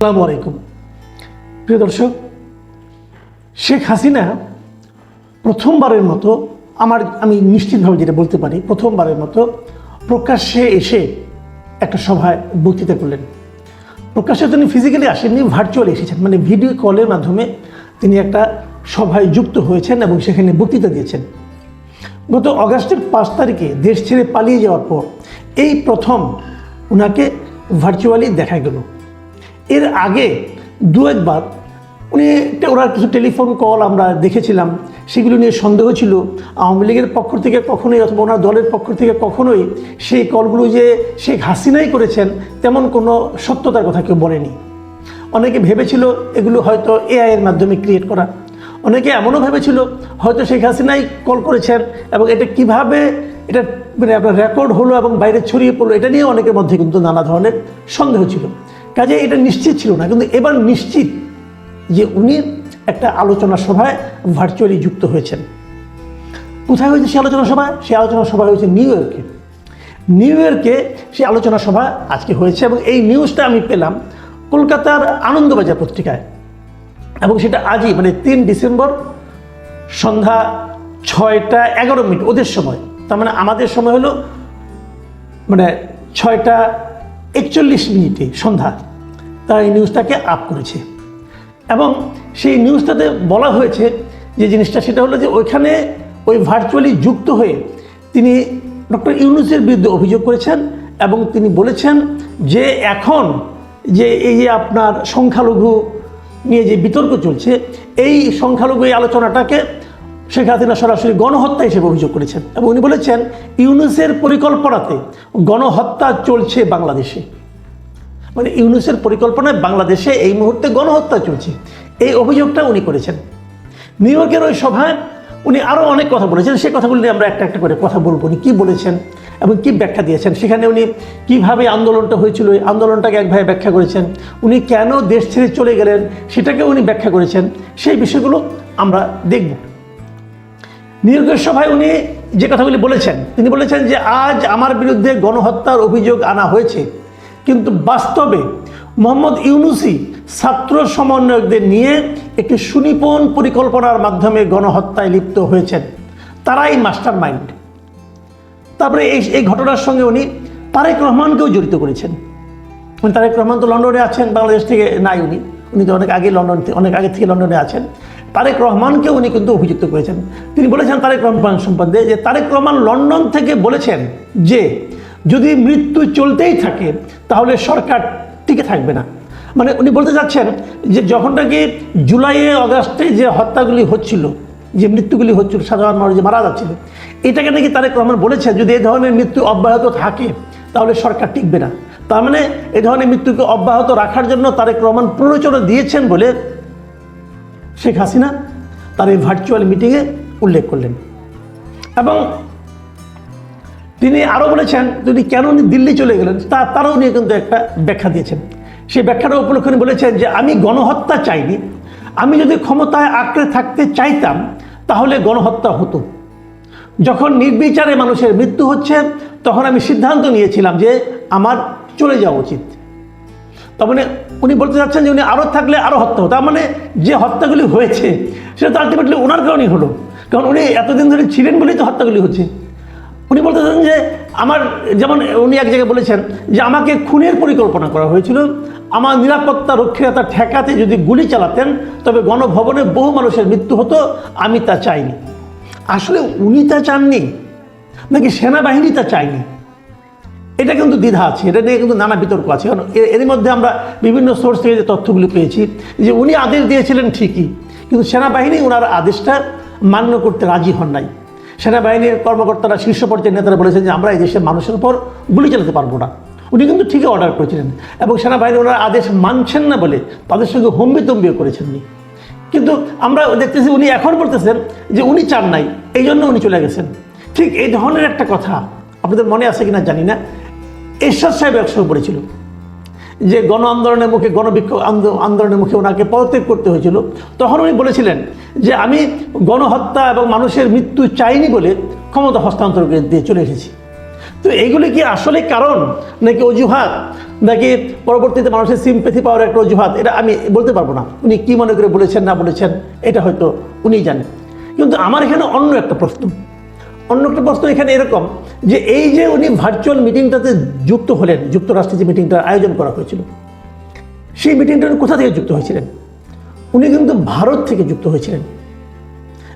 আসসালামু আলাইকুম প্রিয় দর্শক, শেখ হাসিনা প্রথমবারের মতো আমি নিশ্চিতভাবে যেটা বলতে পারি, প্রথমবারের মতো প্রকাশ্যে এসে একটা সভায় বক্তৃতা করলেন। প্রকাশ্যে তিনি ফিজিক্যালি আসেননি, ভার্চুয়ালি এসেছেন, মানে ভিডিও কলের মাধ্যমে তিনি একটা সভায় যুক্ত হয়েছেন এবং সেখানে বক্তৃতা দিয়েছেন। গত অগাস্টের 5 তারিখে দেশ ছেড়ে পালিয়ে যাওয়ার পর এই প্রথম ওনাকে ভার্চুয়ালি দেখা গেল। এর আগে দু একবার ওনার কিছু টেলিফোন কল আমরা দেখেছিলাম, সেগুলো নিয়ে সন্দেহ ছিল। আওয়ামী লীগের পক্ষ থেকে কখনোই অথবা ওনার দলের পক্ষ থেকে কখনোই সেই কলগুলো যে শেখ হাসিনাই করেছেন তেমন কোনো সত্যতার কথা কেউ বলেনি। অনেকে ভেবেছিল এগুলো হয়তো এআই এর মাধ্যমে ক্রিয়েট করা, অনেকে এমনও ভেবেছিল হয়তো শেখ হাসিনাই কল করেছেন এবং এটা কিভাবে এটা মানে আপনার রেকর্ড হলো এবং বাইরে ছড়িয়ে পড়লো, এটা নিয়ে অনেকের মধ্যে কিন্তু নানা ধরনের সন্দেহ ছিল। কাজে এটা নিশ্চিত ছিল না, কিন্তু এবার নিশ্চিত যে উনি একটা আলোচনা সভায় ভার্চুয়ালি যুক্ত হয়েছেন। কোথায় হয়েছে সেই আলোচনা সভা? সেই আলোচনা সভা হয়েছে নিউ ইয়র্কে সেই আলোচনা সভা আজকে হয়েছে এবং এই নিউজটা আমি পেলাম কলকাতার আনন্দবাজার পত্রিকায়, এবং সেটা আজই মানে 3 ডিসেম্বর সন্ধ্যা 6টা 11 মিনিট ওদের সময়, তার মানে আমাদের সময় হলো মানে 6টা 41 মিনিটে সন্ধ্যা তারা এই নিউজটাকে আপ করেছে। এবং সেই নিউজটাতে বলা হয়েছে যে জিনিসটা সেটা হলো যে ওইখানে ওই ভার্চুয়ালি যুক্ত হয়ে তিনি ডক্টর ইউনূসের বিরুদ্ধে অভিযোগ করেছেন এবং তিনি বলেছেন যে এখন যে এই যে আপনার সংখ্যালঘু নিয়ে যে বিতর্ক চলছে, এই সংখ্যালঘু এই আলোচনাটাকে শেখ হাসিনা সরাসরি গণহত্যা হিসেবে অভিযোগ করেছেন এবং উনি বলেছেন ইউনূসের পরিকল্পনাতে গণহত্যা চলছে বাংলাদেশে, মানে ইউনূসের পরিকল্পনায় বাংলাদেশে এই মুহূর্তে গণহত্যা চলছে, এই অভিযোগটা উনি করেছেন। নিউ ইয়র্কের ওই সভায় উনি আরও অনেক কথা বলেছেন, সেই কথাগুলো নিয়ে আমরা একটা একটা করে কথা বলবো। উনি কী বলেছেন এবং কী ব্যাখ্যা দিয়েছেন, সেখানে উনি কীভাবে আন্দোলনটা হয়েছিল এই আন্দোলনটাকে একভাবে ব্যাখ্যা করেছেন, উনি কেন দেশ ছেড়ে চলে গেলেন সেটাকে উনি ব্যাখ্যা করেছেন। সেই বিষয়গুলো আমরা দেখব। নিউ ইয়র্কের সভায় উনি যে কথাগুলি বলেছেন, তিনি বলেছেন যে আজ আমার বিরুদ্ধে গণহত্যার অভিযোগ আনা হয়েছে, কিন্তু বাস্তবে মোহাম্মদ ইউনূসই ছাত্র সমন্বয়কদের নিয়ে একটি সুনিপুণ পরিকল্পনার মাধ্যমে গণহত্যায় লিপ্ত হয়েছেন, তারাই মাস্টার মাইন্ড। তারপরে এই ঘটনার সঙ্গে উনি তারেক রহমানকেও জড়িত করেছেন। তারেক রহমান তো লন্ডনে আছেন, বাংলাদেশ থেকে নাই, উনি তো অনেক আগে থেকে লন্ডনে আছেন। তারেক রহমানকে উনি কিন্তু অভিযুক্ত করেছেন। তিনি বলেছেন তারেক রহমান সম্বন্ধে যে তারেক রহমান লন্ডন থেকে বলেছেন যে যদি মৃত্যু চলতেই থাকে তাহলে সরকার টিকে থাকবে না। মানে উনি বলতে চাচ্ছেন যে যখন নাকি জুলাইয়ে আগস্টে যে হত্যাগুলি হচ্ছিল, যে মৃত্যুগুলি হচ্ছিল, সাধারণ মানুষ যে মারা যাচ্ছিল, এটাকে নাকি তারেক রহমান বলেছেন যদি এই ধরনের মৃত্যু অব্যাহত থাকে তাহলে সরকার টিকবে না। তার মানে এই ধরনের মৃত্যুকে অব্যাহত রাখার জন্য তারেক রহমান প্ররোচনা দিয়েছেন বলে শেখ হাসিনা তার এই ভার্চুয়াল মিটিংয়ে উল্লেখ করলেন। এবং তিনি আরও বলেছেন যদি কেন উনি দিল্লি চলে গেলেন তারও উনি কিন্তু একটা ব্যাখ্যা দিয়েছেন। সেই ব্যাখ্যাটা উপলক্ষে উনি বলেছেন যে আমি গণহত্যা চাইনি, আমি যদি ক্ষমতায় আঁকড়ে থাকতে চাইতাম তাহলে গণহত্যা হতো। যখন নির্বিচারে মানুষের মৃত্যু হচ্ছে তখন আমি সিদ্ধান্ত নিয়েছিলাম যে আমার চলে যাওয়া উচিত। তার মানে উনি বলতে চাচ্ছেন যে উনি আরও থাকলে আরও হত্যা হতো। তার মানে যে হত্যাগুলি হয়েছে সেটা তো আলটিমেটলি ওনার কারণেই হলো, কারণ উনি এতদিন ধরে ছিলেন বলেই তো হত্যাগুলি হচ্ছে। উনি বলতে চাচ্ছেন যে আমার, যেমন উনি এক জায়গায় বলেছেন যে আমাকে খুনের পরিকল্পনা করা হয়েছিল, আমার নিরাপত্তা রক্ষীরা ঠেকাতে যদি গুলি চালাতেন তবে গণভবনে বহু মানুষের মৃত্যু হতো, আমি তা চাইনি। আসলে উনি তা চাননি নাকি সেনাবাহিনী তা চায়নি, এটা কিন্তু দ্বিধা আছে, এটা নিয়ে কিন্তু নানা বিতর্ক আছে। কারণ এর মধ্যে আমরা বিভিন্ন সোর্স থেকে যে তথ্যগুলি পেয়েছি যে উনি আদেশ দিয়েছিলেন ঠিকই, কিন্তু সেনাবাহিনী ওনার আদেশটা মান্য করতে রাজি হন নাই। সেনাবাহিনীর কর্মকর্তারা, শীর্ষ পর্যায়ের নেতারা বলেছেন যে আমরা এই দেশের মানুষের উপর গুলি চালাতে পারবো না। উনি কিন্তু ঠিকই অর্ডার করেছিলেন এবং সেনাবাহিনী ওনার আদেশ মানছেন না বলে তাদের সঙ্গে হম্বিতম্বিও করেছেননি। কিন্তু আমরা দেখতেছি উনি এখন বলতেছেন যে উনি চান নাই, এই জন্য উনি চলে গেছেন। ঠিক এই ধরনের একটা কথা আপনাদের মনে আছে কিনা জানি না, এরশাদ সাহেব একসময় বলেছিল যে গণ আন্দোলনের মুখে, গণবিক্ষোভ আন্দোলনের মুখে ওনাকে পদত্যাগ করতে হয়েছিল। তখন উনি বলেছিলেন যে আমি গণহত্যা এবং মানুষের মৃত্যু চাইনি বলে ক্ষমতা হস্তান্তর দিয়ে চলে এসেছি। তো এইগুলি কি আসলে কারণ নাকি অজুহাত নাকি পরবর্তীতে মানুষের সিম্প্যাথি পাওয়ার একটা অজুহাত, এটা আমি বলতে পারবো না। উনি কি মনে করে বলেছেন না বলেছেন এটা হয়তো উনিই জানেন। কিন্তু আমার এখানে অন্য একটা প্রশ্ন এখানে এরকম যে এই যে উনি ভার্চুয়াল মিটিংটাতে যুক্ত হলেন, যুক্তরাষ্ট্রে যে মিটিংটার আয়োজন করা হয়েছিল, সেই মিটিংটা কোথা থেকে যুক্ত হয়েছিলেন? উনি কিন্তু ভারত থেকে যুক্ত হয়েছিলেন,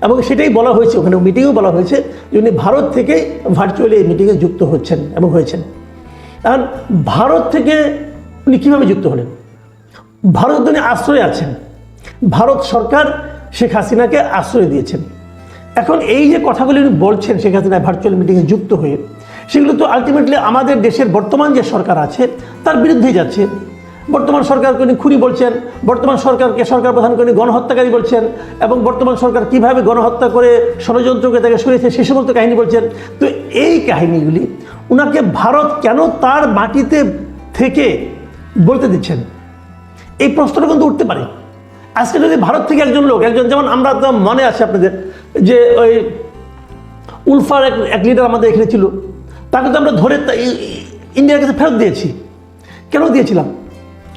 এবং সেটাই বলা হয়েছে, ওখানে মিটিংও বলা হয়েছে যে উনি ভারত থেকে ভার্চুয়ালি এই মিটিংয়ে যুক্ত হচ্ছেন এবং হয়েছেন। কারণ ভারত থেকে উনি কীভাবে যুক্ত হলেন? ভারত উনি আশ্রয় আছেন, ভারত সরকার শেখ হাসিনাকে আশ্রয় দিয়েছেন। এখন এই যে কথাগুলি উনি বলছেন শেখ হাসিনা ভার্চুয়াল মিটিংয়ে যুক্ত হয়ে, সেগুলো তো আলটিমেটলি আমাদের দেশের বর্তমান যে সরকার আছে তার বিরুদ্ধেই যাচ্ছে। বর্তমান সরকারকে উনি খুনি বলছেন, বর্তমান সরকারকে সরকার প্রধানকে উনি গণহত্যাকারী বলছেন, এবং বর্তমান সরকার কীভাবে গণহত্যা করে ষড়যন্ত্রকে তাকে সরিয়েছে সে সমস্ত কাহিনী বলছেন। তো এই কাহিনীগুলি উনাকে ভারত কেন তার মাটিতে থেকে বলতে দিচ্ছেন? এই প্রশ্নটা কিন্তু উঠতে পারে। আজকে যদি ভারত থেকে একজন যেমন আমরা তো মনে আছে আপনাদের যে ওই উলফার এক লিডার আমাদের এখানে ছিল, তাকে তো আমরা ধরে ইন্ডিয়ার কাছে ফেরত দিয়েছি। কেন দিয়েছিলাম?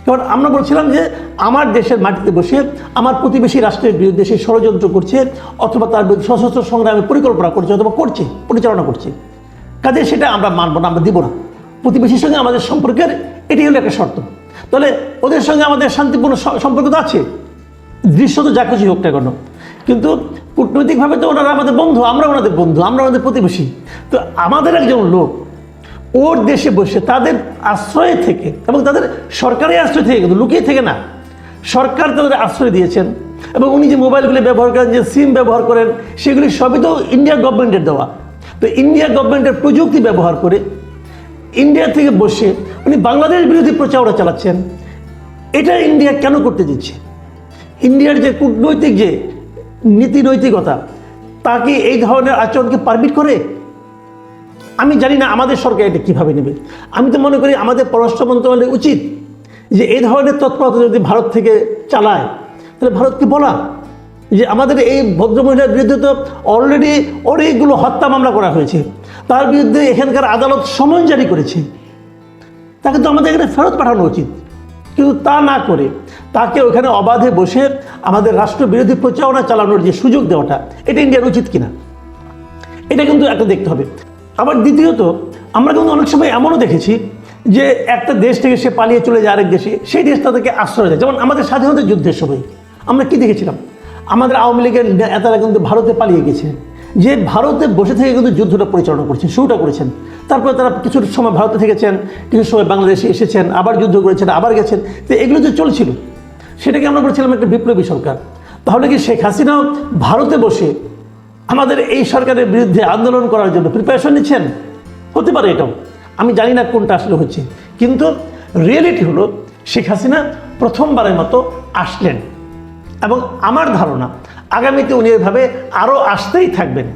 কারণ আমরা বলছিলাম যে আমার দেশের মাটিতে বসে আমার প্রতিবেশী রাষ্ট্রের বিরুদ্ধে সে ষড়যন্ত্র করছে, অথবা তার বিরুদ্ধে সশস্ত্র সংগ্রামে পরিকল্পনা করছে অথবা পরিচালনা করছে, কাজে সেটা আমরা মানব না, আমরা দিব না। প্রতিবেশীর সঙ্গে আমাদের সম্পর্কের এটি হলো একটা শর্ত। তাহলে ওদের সঙ্গে আমাদের শান্তিপূর্ণ সম্পর্ক তো আছে, দৃশ্য তো যা কিছু হোক না কেন, কিন্তু কূটনৈতিকভাবে তো ওনারা আমাদের বন্ধু, আমরা ওনাদের বন্ধু, আমরা ওনাদের প্রতিবেশী। তো আমাদের একজন লোক ওর দেশে বসে তাদের আশ্রয় থেকে এবং তাদের সরকারি আশ্রয় থেকে, কিন্তু লুকিয়ে থেকে না, সরকার তাদের আশ্রয় দিয়েছেন, এবং উনি যে মোবাইলগুলি ব্যবহার করেন, যে সিম ব্যবহার করেন, সেগুলি সবই তো ইন্ডিয়া গভর্নমেন্টের দেওয়া। তো ইন্ডিয়া গভর্নমেন্টের প্রযুক্তি ব্যবহার করে ইন্ডিয়া থেকে বসে উনি বাংলাদেশ বিরোধী প্রচারণা চালাচ্ছেন। এটা ইন্ডিয়া কেন করতে দিচ্ছে? ইন্ডিয়ার যে কূটনৈতিক যে নীতি নৈতিকতা, তাকে এই ধরনের আচরণকে পারমিট করে? আমি জানি না আমাদের সরকার এটা কীভাবে নেবে। আমি তো মনে করি আমাদের পররাষ্ট্র মন্ত্রণালয় উচিত যে এই ধরনের তৎপরতা যদি ভারত থেকে চালায়, তাহলে ভারতকে বলা যে আমাদের এই ভদ্রমহিলার বিরুদ্ধে তো অলরেডি অনেকগুলো হত্যা মামলা করা হয়েছে, তার বিরুদ্ধে এখানকার আদালত সমন জারি করেছে, তাকে তো আমাদের এখানে ফেরত পাঠানো উচিত। কিন্তু তা না করে তাকে ওখানে অবাধে বসে আমাদের রাষ্ট্রবিরোধী প্রচারণা চালানোর যে সুযোগ দেওয়াটা, এটা ইন্ডিয়ার উচিত কিনা, এটা কিন্তু একটা দেখতে হবে। আবার দ্বিতীয়ত, আমরা কিন্তু অনেক সময় এমনও দেখেছি যে একটা দেশ থেকে সে পালিয়ে চলে যায় আরেক দেশে, সেই দেশ তাদেরকে আশ্রয় দেয়। যেমন আমাদের স্বাধীনতা যুদ্ধের সময় আমরা কি দেখেছিলাম, আমাদের আওয়ামী লীগের নেতারা কিন্তু ভারতে পালিয়ে গেছে, যে ভারতে বসে থেকে কিন্তু যুদ্ধটা পরিচালনা করছেন, শুরুটা করেছেন। তারপরে তারা কিছু সময় ভারতে থেকেছেন, কিছু সময় বাংলাদেশে এসেছেন, আবার যুদ্ধ করেছেন, আবার গেছেন। তো এগুলো যে চলছিল, সেটাকে আমরা বলছিলাম একটা বিপ্লবী সরকার। তাহলে কি শেখ হাসিনাও ভারতে বসে আমাদের এই সরকারের বিরুদ্ধে আন্দোলন করার জন্য প্রিপারেশন নিচ্ছেন? হতে পারে এটাও, আমি জানি না কোনটা আসলে হচ্ছে। কিন্তু রিয়েলিটি হলো শেখ হাসিনা প্রথমবারের মতো আসলেন, এবং আমার ধারণা আগামীতে উনি এভাবে আরও আসতেই থাকবেন,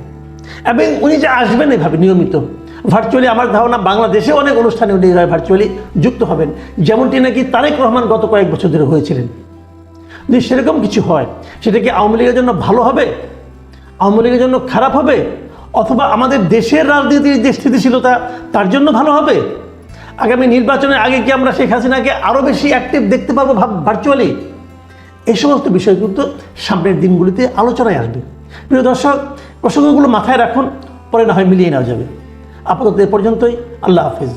এবং উনি যে আসবেন এভাবে নিয়মিত ভার্চুয়ালি, আমার ধারণা বাংলাদেশে অনেক অনুষ্ঠানে উনি ভার্চুয়ালি যুক্ত হবেন, যেমনটি নাকি তারেক রহমান গত কয়েক বছর ধরে হয়েছিলেন। যদি সেরকম কিছু হয়, সেটা কি আওয়ামী লীগের জন্য ভালো হবে, আওয়ামী লীগের জন্য খারাপ হবে, অথবা আমাদের দেশের রাজনীতির যে স্থিতিশীলতা তার জন্য ভালো হবে? আগামী নির্বাচনের আগে কি আমরা শেখ হাসিনাকে আরও বেশি অ্যাক্টিভ দেখতে পারবো ভার্চুয়ালি? এই সমস্ত বিষয় কিন্তু সামনের দিনগুলিতে আলোচনায় আসবে। প্রিয় দর্শক, প্রসঙ্গগুলো মাথায় রাখুন, পরে না হয় মিলিয়ে নেওয়া যাবে। আপাতত এ পর্যন্তই। আল্লাহ হাফিজ।